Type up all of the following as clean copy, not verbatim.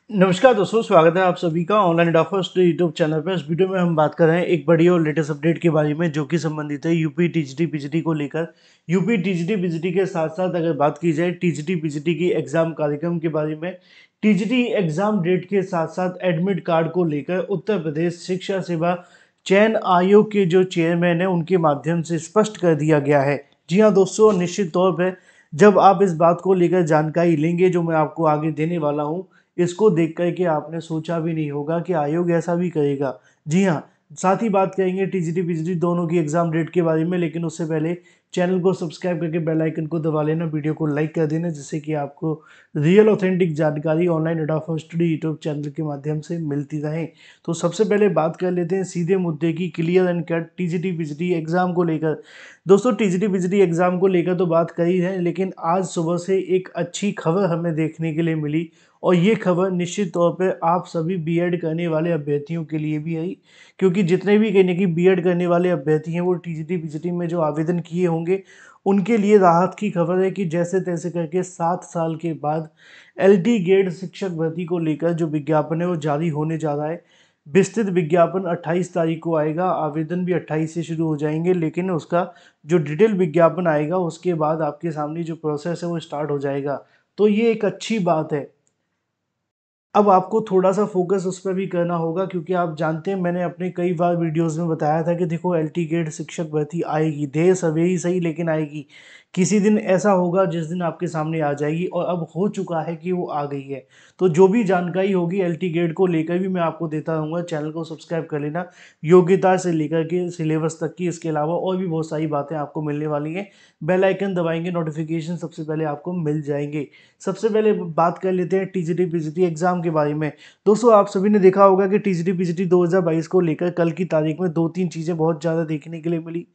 नमस्कार दोस्तों, स्वागत है आप सभी का ऑनलाइन डॉफर्स यूट्यूब चैनल पर। इस वीडियो में हम बात कर रहे हैं एक बड़ी और लेटेस्ट अपडेट के बारे में, जो कि संबंधित है यूपी टीजीटी पीजीटी को लेकर। यूपी टीजीटी पीजीटी के साथ साथ अगर बात की जाए टीजीटी पीजीटी की एग्जाम कार्यक्रम के बारे में, टीजीटी एग्जाम डेट के साथ साथ एडमिट कार्ड को लेकर उत्तर प्रदेश शिक्षा सेवा चयन आयोग के जो चेयरमैन है उनके माध्यम से स्पष्ट कर दिया गया है। जी हाँ दोस्तों, निश्चित तौर पर जब आप इस बात को लेकर जानकारी लेंगे जो मैं आपको आगे देने वाला हूँ, इसको देख कर के आपने सोचा भी नहीं होगा कि आयोग ऐसा भी करेगा। जी हाँ, साथ ही बात करेंगे टीजीटी पीजीटी दोनों की एग्जाम डेट के बारे में, लेकिन उससे पहले चैनल को सब्सक्राइब करके बेल आइकन को दबा लेना, वीडियो को लाइक कर देना, जिससे कि आपको रियल ऑथेंटिक जानकारी ऑनलाइन एडा फॉर स्टडी यूट्यूब चैनल के माध्यम से मिलती रहे। तो सबसे पहले बात कर लेते हैं सीधे मुद्दे की, clear and cut TGT PGT exam को लेकर। दोस्तों, टीजीटी पीजीटी एग्जाम को लेकर तो बात करी है, लेकिन आज सुबह से एक अच्छी खबर हमें देखने के लिए मिली, और ये खबर निश्चित तौर पे आप सभी बीएड करने वाले अभ्यर्थियों के लिए भी आई, क्योंकि जितने भी कहने की बीएड करने वाले अभ्यर्थी हैं वो टीजीटी पीजीटी में जो आवेदन किए होंगे उनके लिए राहत की खबर है कि जैसे तैसे करके 7 साल के बाद एलटी ग्रेड शिक्षक भर्ती को लेकर जो विज्ञापन है वो जारी होने जा रहा है। विस्तृत विज्ञापन 28 तारीख को आएगा, आवेदन भी 28 से शुरू हो जाएंगे, लेकिन उसका जो डिटेल विज्ञापन आएगा उसके बाद आपके सामने जो प्रोसेस है वो स्टार्ट हो जाएगा। तो ये एक अच्छी बात है। अब आपको थोड़ा-सा फ़ोकस उस पे भी करना होगा, क्योंकि आप जानते हैं मैंने अपने कई बार वीडियोज़ में बताया था कि देखो एलटी ग्रेड शिक्षक भर्ती आएगी, देर सवेर ही सही लेकिन आएगी। किसी दिन ऐसा होगा जिस दिन आपके सामने आ जाएगी, और अब हो चुका है कि वो आ गई है। तो जो भी जानकारी होगी एलटी ग्रेड को लेकर भी मैं आपको देता रहूँगा, चैनल को सब्सक्राइब कर लेना। योग्यता से लेकर के सिलेबस तक की, इसके अलावा और भी बहुत सारी बातें आपको मिलने वाली हैं। बेल आइकन दबाएँगे, नोटिफ़िकेशन सबसे पहले आपको मिल जाएँगे। सबसे पहले बात कर लेते हैं टीजीटी पीजीटी एग्जाम के बारे में। दोस्तों, आप सभी ने देखा होगा कि टीजीटी पीजीटी 2022 को लेकर कल की तारीख में 2-3 चीज़ें बहुत ज़्यादा देखने के लिए मिली,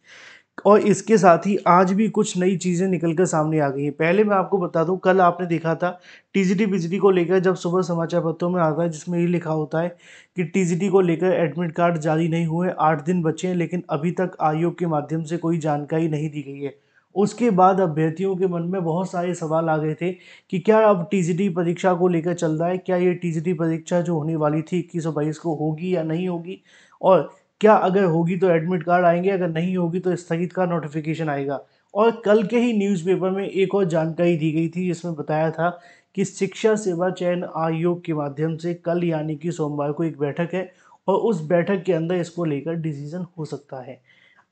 और इसके साथ ही आज भी कुछ नई चीज़ें निकल कर सामने आ गई हैं। पहले मैं आपको बता दूं, कल आपने देखा था टीजीटी पीजीटी को लेकर जब सुबह समाचार पत्रों में आता है जिसमें ये लिखा होता है कि टीजीटी को लेकर एडमिट कार्ड जारी नहीं हुए, 8 दिन बचे हैं, लेकिन अभी तक आयोग के माध्यम से कोई जानकारी नहीं दी गई है। उसके बाद अभ्यर्थियों के मन में बहुत सारे सवाल आ गए थे कि क्या अब टीजीटी परीक्षा को लेकर चल रहा है, क्या ये टीजीटी परीक्षा जो होने वाली थी 21-22 को होगी या नहीं होगी, और क्या अगर होगी तो एडमिट कार्ड आएंगे, अगर नहीं होगी तो स्थगित का नोटिफिकेशन आएगा। और कल के ही न्यूज़पेपर में एक और जानकारी दी गई थी जिसमें बताया था कि शिक्षा सेवा चयन आयोग के माध्यम से कल यानी कि सोमवार को एक बैठक है, और उस बैठक के अंदर इसको लेकर डिसीजन हो सकता है।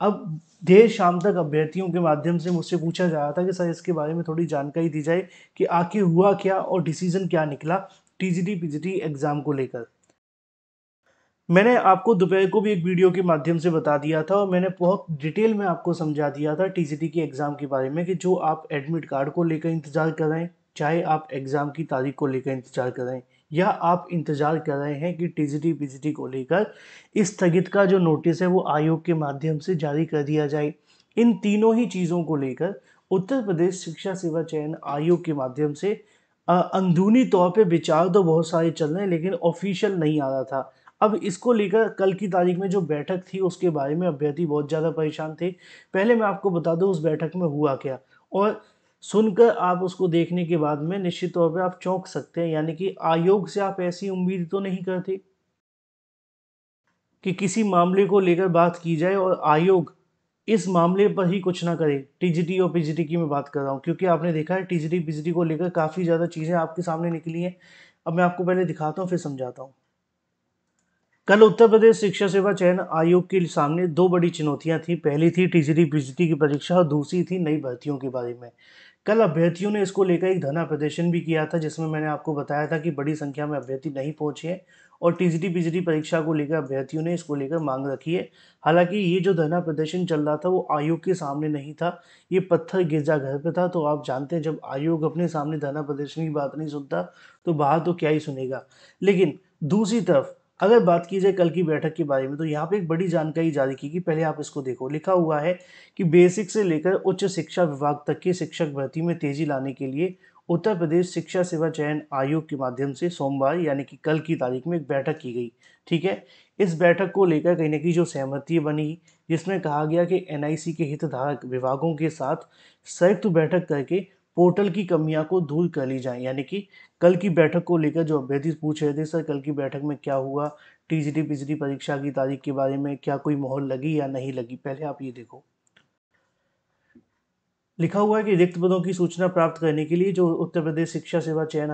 अब देर शाम तक अभ्यर्थियों के माध्यम से मुझसे पूछा जा रहा था कि सर इसके बारे में थोड़ी जानकारी दी जाए कि आखिर हुआ क्या और डिसीजन क्या निकला टीजीटी पीजीटी एग्जाम को लेकर। मैंने आपको दोपहर को भी एक वीडियो के माध्यम से बता दिया था, और मैंने बहुत डिटेल में आपको समझा दिया था टीजीटी के एग्ज़ाम के बारे में कि जो आप एडमिट कार्ड को लेकर इंतज़ार कर रहे हैं, चाहे आप एग्ज़ाम की तारीख को लेकर इंतज़ार कर रहे हैं, या आप इंतज़ार कर रहे हैं कि टीजीटी पीजीटी को लेकर स्थगित का जो नोटिस है वो आयोग के माध्यम से जारी कर दिया जाए। इन तीनों ही चीज़ों को लेकर उत्तर प्रदेश शिक्षा सेवा चयन आयोग के माध्यम से अंदरूनी तौर पे विचार तो बहुत सारे चल रहे हैं, लेकिन ऑफिशियल नहीं आ रहा था। अब इसको लेकर कल की तारीख में जो बैठक थी उसके बारे में अभ्यर्थी बहुत ज़्यादा परेशान थे। पहले मैं आपको बता दूं उस बैठक में हुआ क्या, और सुनकर आप उसको देखने के बाद में निश्चित तौर पे आप चौंक सकते हैं। यानी कि आयोग से आप ऐसी उम्मीद तो नहीं करते कि किसी मामले को लेकर बात की जाए और आयोग इस मामले पर ही कुछ ना करे। टीजीटी और पीजीटी की मैं बात कर रहा हूँ, क्योंकि आपने देखा है टीजीटी पीजीटी को लेकर काफ़ी ज़्यादा चीज़ें आपके सामने निकली हैं। अब मैं आपको पहले दिखाता हूँ फिर समझाता हूँ। कल उत्तर प्रदेश शिक्षा सेवा चयन आयोग के सामने दो बड़ी चुनौतियां थी। पहली थी टीजीटी पीजीटी की परीक्षा, और दूसरी थी नई भर्तियों के बारे में। कल अभ्यर्थियों ने इसको लेकर एक धरना प्रदर्शन भी किया था, जिसमें मैंने आपको बताया था कि बड़ी संख्या में अभ्यर्थी नहीं पहुंचे हैं, और टीजीटी पीजीटी परीक्षा को लेकर अभ्यर्थियों ने इसको लेकर मांग रखी है। हालांकि ये जो धरना प्रदर्शन चल रहा था वो आयोग के सामने नहीं था, ये पत्थर गिरजाघर पे था। तो आप जानते हैं जब आयोग अपने सामने धरना प्रदर्शन की बात नहीं सुनता तो बाहर तो क्या ही सुनेगा। लेकिन दूसरी तरफ अगर बात की जाए कल की बैठक के बारे में, तो यहाँ पे एक बड़ी जानकारी जारी की गई। पहले आप इसको देखो, लिखा हुआ है कि बेसिक से लेकर उच्च शिक्षा विभाग तक के शिक्षक भर्ती में तेजी लाने के लिए उत्तर प्रदेश शिक्षा सेवा चयन आयोग के माध्यम से सोमवार यानी कि कल की तारीख में एक बैठक की गई। ठीक है, इस बैठक को लेकर कहीं ना कहीं जो सहमति बनी, जिसमें कहा गया कि एनआईसी के हितधारक विभागों के साथ संयुक्त बैठक करके पोर्टल की कमियां को दूर कर ली जाए। यानी कि कल की बैठक को लेकर जो अभ्यर्थी पूछ रहे थे, सर कल की बैठक में क्या हुआ, टीजीटी पीजीटी परीक्षा की तारीख के बारे में क्या कोई मोहर लगी या नहीं लगी, पहले आप ये देखो। लिखा हुआ है कि रिक्त पदों की सूचना प्राप्त करने के लिए जो उत्तर प्रदेश शिक्षा सेवा चयन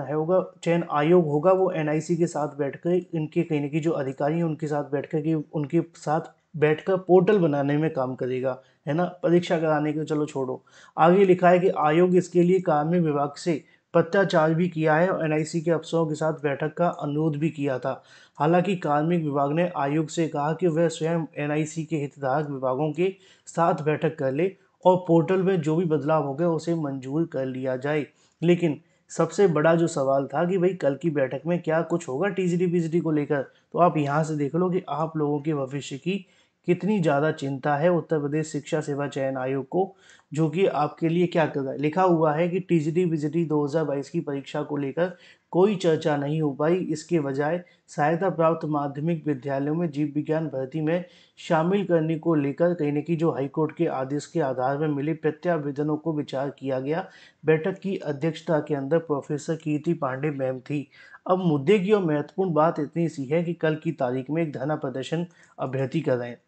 आयोग होगा, वो एनआईसी के साथ बैठकर इनके कहीं ना कहीं जो अधिकारी हैं उनके साथ बैठकर कि उनके साथ बैठकर पोर्टल बनाने में काम करेगा, है ना। परीक्षा कराने के चलो छोड़ो, आगे लिखा है कि आयोग इसके लिए कार्मिक विभाग से पत्राचार भी किया है और एनआईसी के अफसरों के साथ बैठक का अनुरोध भी किया था। हालांकि कार्मिक विभाग ने आयोग से कहा कि वह स्वयं एनआईसी के हितधारक विभागों के साथ बैठक कर ले और पोर्टल में जो भी बदलाव हो गए उसे मंजूर कर लिया जाए। लेकिन सबसे बड़ा जो सवाल था कि भाई कल की बैठक में क्या कुछ होगा टीजीटी पीजीटी को लेकर, तो आप यहाँ से देख लो कि आप लोगों के भविष्य की कितनी ज़्यादा चिंता है उत्तर प्रदेश शिक्षा सेवा चयन आयोग को, जो कि आपके लिए क्या कर रहा है। लिखा हुआ है कि टीजीटी पीजीटी 2022 की परीक्षा को लेकर कोई चर्चा नहीं हो पाई, इसके बजाय सहायता प्राप्त माध्यमिक विद्यालयों में जीव विज्ञान भर्ती में शामिल करने को लेकर कहीं न कहीं जो हाईकोर्ट के आदेश के आधार में मिले प्रत्यावेदनों को विचार किया गया। बैठक की अध्यक्षता के अंदर प्रोफेसर कीर्ति पांडे मैम थी। अब मुद्दे की और महत्वपूर्ण बात इतनी सी है कि कल की तारीख में एक धरना प्रदर्शन अभ्यर्थी कर रहे हैं,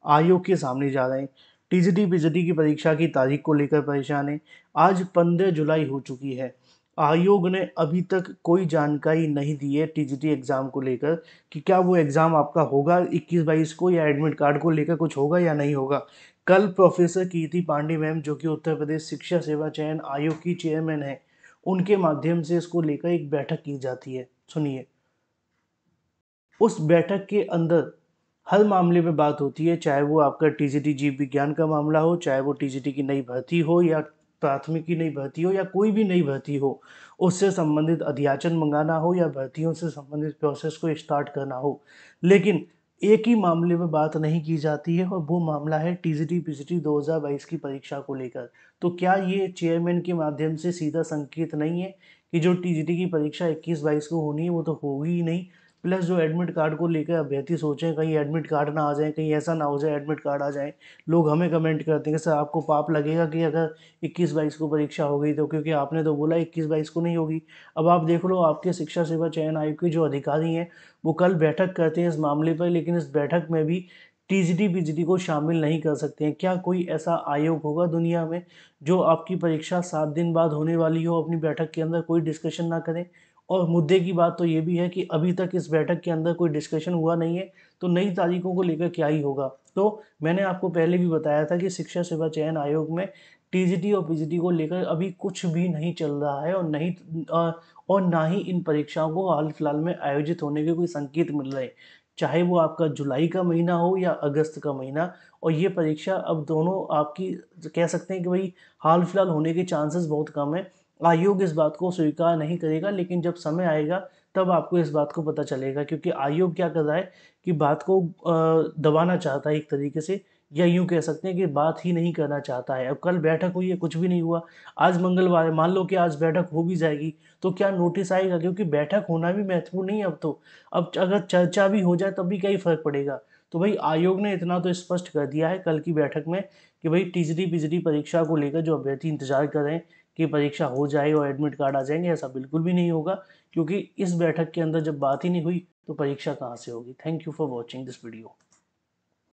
आयोग के सामने जा रहे हैं। टीजीटी पीजीटी की परीक्षा की तारीख को लेकर परेशान है। आज 15 जुलाई हो चुकी है, आयोग ने अभी तक कोई जानकारी नहीं दी है टीजीटी एग्ज़ाम को लेकर कि क्या वो एग्ज़ाम आपका होगा 21-22 को, या एडमिट कार्ड को लेकर कुछ होगा या नहीं होगा। कल प्रोफेसर कीर्ति पांडे मैम, जो कि उत्तर प्रदेश शिक्षा सेवा चयन आयोग की चेयरमैन है, उनके माध्यम से इसको लेकर एक बैठक की जाती है। सुनिए, उस बैठक के अंदर हर मामले पे बात होती है, चाहे वो आपका टीजीटी जीव विज्ञान का मामला हो, चाहे वो टीजीटी की नई भर्ती हो या प्राथमिक की नई भर्ती हो या कोई भी नई भर्ती हो, उससे संबंधित अध्याचन मंगाना हो या भर्तियों से संबंधित प्रोसेस को स्टार्ट करना हो। लेकिन एक ही मामले में बात नहीं की जाती है और वो मामला है टीजीटी पीजीटी 2022 की परीक्षा को लेकर। तो क्या ये चेयरमैन के माध्यम से सीधा संकेत नहीं है कि जो टीजीटी की परीक्षा 21-22 को होनी है वो तो होगी ही नहीं, प्लस जो एडमिट कार्ड को लेकर अभ्यर्थी सोचें कहीं एडमिट कार्ड ना आ जाए, कहीं ऐसा ना हो जाए एडमिट कार्ड आ जाए। लोग हमें कमेंट करते हैं कि सर आपको पाप लगेगा कि अगर 21-22 को परीक्षा हो गई तो, क्योंकि आपने तो बोला 21-22 को नहीं होगी। अब आप देख लो, आपके शिक्षा सेवा चयन आयोग के जो अधिकारी हैं वो कल बैठक करते हैं इस मामले पर, लेकिन इस बैठक में भी टीजीटी पीजीटी को शामिल नहीं कर सकते हैं। क्या कोई ऐसा आयोग होगा दुनिया में जो आपकी परीक्षा 7 दिन बाद होने वाली हो, अपनी बैठक के अंदर कोई डिस्कशन ना करें। और मुद्दे की बात तो ये भी है कि अभी तक इस बैठक के अंदर कोई डिस्कशन हुआ नहीं है, तो नई तारीखों को लेकर क्या ही होगा। तो मैंने आपको पहले भी बताया था कि शिक्षा सेवा चयन आयोग में टीजीटी और पीजीटी को लेकर अभी कुछ भी नहीं चल रहा है, और नहीं और ना ही इन परीक्षाओं को हाल फिलहाल में आयोजित होने के कोई संकेत मिल रहे हैं, चाहे वो आपका जुलाई का महीना हो या अगस्त का महीना। और ये परीक्षा अब दोनों आपकी कह सकते हैं कि भाई हाल फिलहाल होने के चांसेस बहुत कम है। आयोग इस बात को स्वीकार नहीं करेगा, लेकिन जब समय आएगा तब आपको इस बात को पता चलेगा, क्योंकि आयोग क्या कर रहा है कि बात को दबाना चाहता है एक तरीके से, या यूँ कह सकते हैं कि बात ही नहीं करना चाहता है। अब कल बैठक हुई है, कुछ भी नहीं हुआ। आज मंगलवार है, मान लो कि आज बैठक हो भी जाएगी तो क्या नोटिस आएगा, क्योंकि बैठक होना भी महत्वपूर्ण नहीं है अब तो। अब अगर चर्चा भी हो जाए तब भी क्या ही फ़र्क पड़ेगा। तो भाई आयोग ने इतना तो स्पष्ट कर दिया है कल की बैठक में कि भाई टीजीटी पीजीटी परीक्षा को लेकर जो अभ्यर्थी इंतजार कर रहे हैं कि परीक्षा हो जाए और एडमिट कार्ड आ जाएंगे, ऐसा बिल्कुल भी नहीं होगा, क्योंकि इस बैठक के अंदर जब बात ही नहीं हुई तो परीक्षा कहाँ से होगी। Thank you for watching this video.